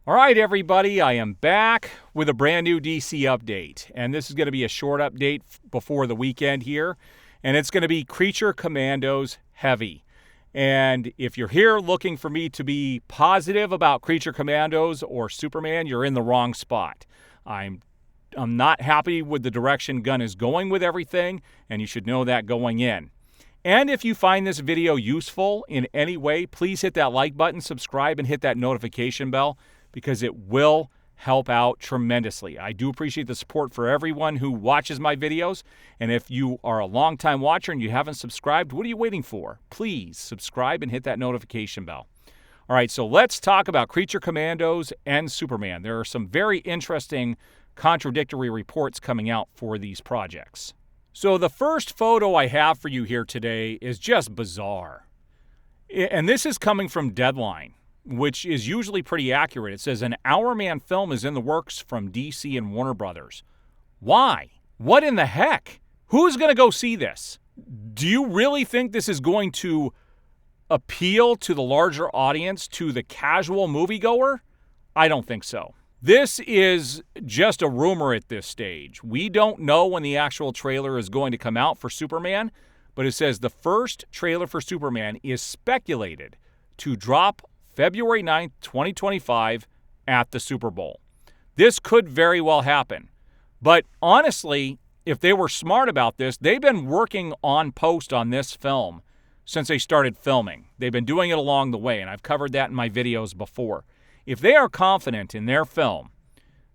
All right, everybody, I am back with a brand new DC update, and this is going to be a short update before the weekend here, and it's going to be Creature Commandos heavy. And if you're here looking for me to be positive about Creature Commandos or Superman, you're in the wrong spot. I'm not happy with the direction Gunn is going with everything, and you should know that going in. And if you find this video useful in any way, please hit that like button, subscribe, and hit that notification bell, because it will help out tremendously. I do appreciate the support for everyone who watches my videos. And if you are a longtime watcher and you haven't subscribed, what are you waiting for? Please subscribe and hit that notification bell. All right, so let's talk about Creature Commandos and Superman. There are some very interesting contradictory reports coming out for these projects. So the first photo I have for you here today is just bizarre. And this is coming from Deadline, which is usually pretty accurate. It says an Hour Man film is in the works from DC and Warner Brothers. Why? What in the heck? Who's going to go see this? Do you really think this is going to appeal to the larger audience, to the casual moviegoer? I don't think so. This is just a rumor at this stage. We don't know when the actual trailer is going to come out for Superman, but it says the first trailer for Superman is speculated to drop February 9th, 2025 at the Super Bowl. This could very well happen. But honestly, if they were smart about this, they've been working on post on this film since they started filming. They've been doing it along the way, and I've covered that in my videos before. If they are confident in their film,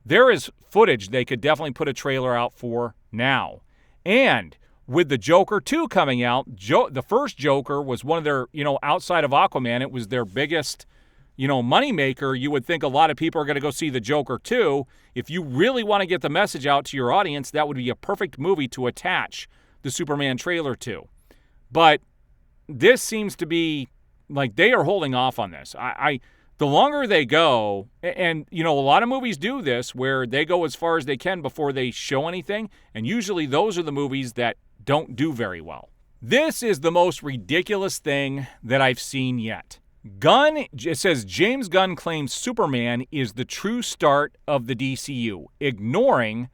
there is footage they could definitely put a trailer out for now. And with the Joker 2 coming out, the first Joker was one of their, outside of Aquaman, it was their biggest, moneymaker. You would think a lot of people are going to go see the Joker 2. If you really want to get the message out to your audience, that would be a perfect movie to attach the Superman trailer to. But this seems to be like they are holding off on this. The longer they go, and, a lot of movies do this where they go as far as they can before they show anything, and usually those are the movies that don't do very well. This is the most ridiculous thing that I've seen yet. It says James Gunn claims Superman is the true start of the DCU, ignoring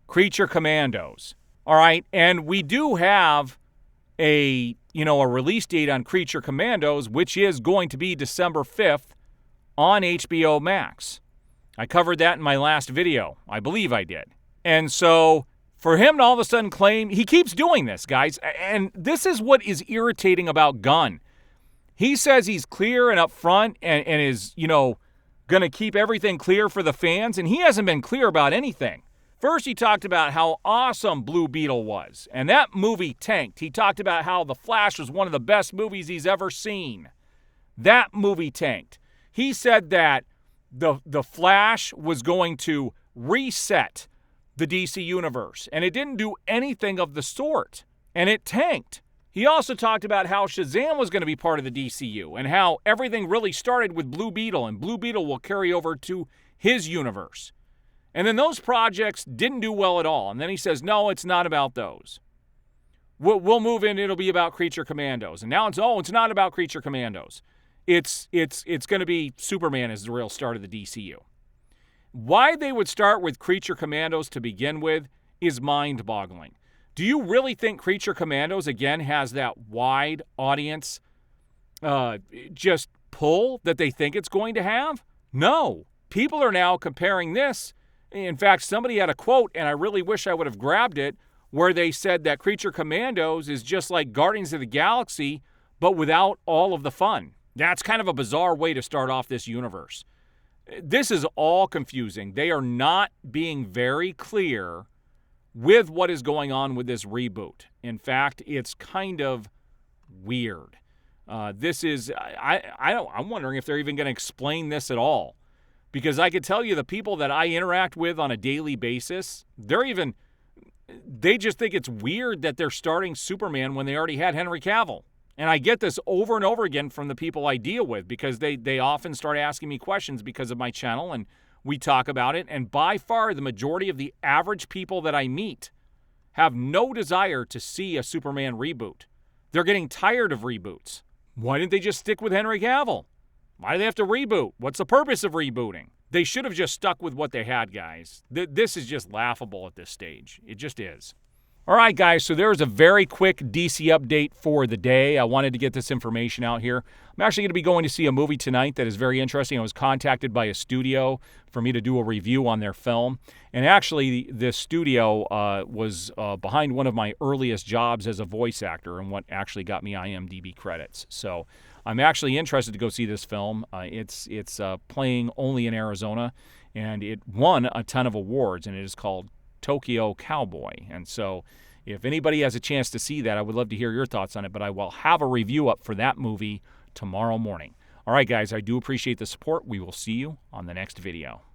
Creature Commandos. All right, and we do have a release date on Creature Commandos, which is going to be December 5th on HBO Max. I covered that in my last video. I believe I did. And so for him to all of a sudden claim, he keeps doing this, guys, and this is what is irritating about Gunn. He says he's clear and upfront and is, going to keep everything clear for the fans, and he hasn't been clear about anything. First, he talked about how awesome Blue Beetle was, and that movie tanked. He talked about how The Flash was one of the best movies he's ever seen. That movie tanked. He said that the Flash was going to reset the DC universe, and it didn't do anything of the sort, and it tanked. He also talked about how Shazam was going to be part of the DCU and how everything really started with Blue Beetle, and Blue Beetle will carry over to his universe. And then those projects didn't do well at all. And then he says, no, it's not about those. We'll move in, it'll be about Creature Commandos. And now it's not about Creature Commandos. It's going to be Superman as the real start of the DCU. Why they would start with Creature Commandos to begin with is mind-boggling. Do you really think Creature Commandos, again, has that wide audience just pull that they think it's going to have? No. People are now comparing this. In fact, somebody had a quote, and I really wish I would have grabbed it, where they said that Creature Commandos is just like Guardians of the Galaxy, but without all of the fun. That's kind of a bizarre way to start off this universe. This is all confusing. They are not being very clear with what is going on with this reboot. In fact, it's kind of weird. I'm wondering if they're even going to explain this at all. Because I could tell you the people that I interact with on a daily basis, they just think it's weird that they're starting Superman when they already had Henry Cavill. And I get this over and over again from the people I deal with because they often start asking me questions because of my channel, and we talk about it. And by far, the majority of the average people that I meet have no desire to see a Superman reboot. They're getting tired of reboots. Why didn't they just stick with Henry Cavill? Why do they have to reboot? What's the purpose of rebooting? They should have just stuck with what they had, guys. This is just laughable at this stage. It just is. All right, guys, so there's a very quick DC update for the day. I wanted to get this information out here. I'm actually going to be going to see a movie tonight that is very interesting. I was contacted by a studio for me to do a review on their film. And actually, this studio was behind one of my earliest jobs as a voice actor and what actually got me IMDb credits. So I'm actually interested to go see this film. It's playing only in Arizona, and it won a ton of awards, and it is called Tokyo Cowboy. And so if anybody has a chance to see that, I would love to hear your thoughts on it, but I will have a review up for that movie tomorrow morning. All right, guys, I do appreciate the support. We will see you on the next video.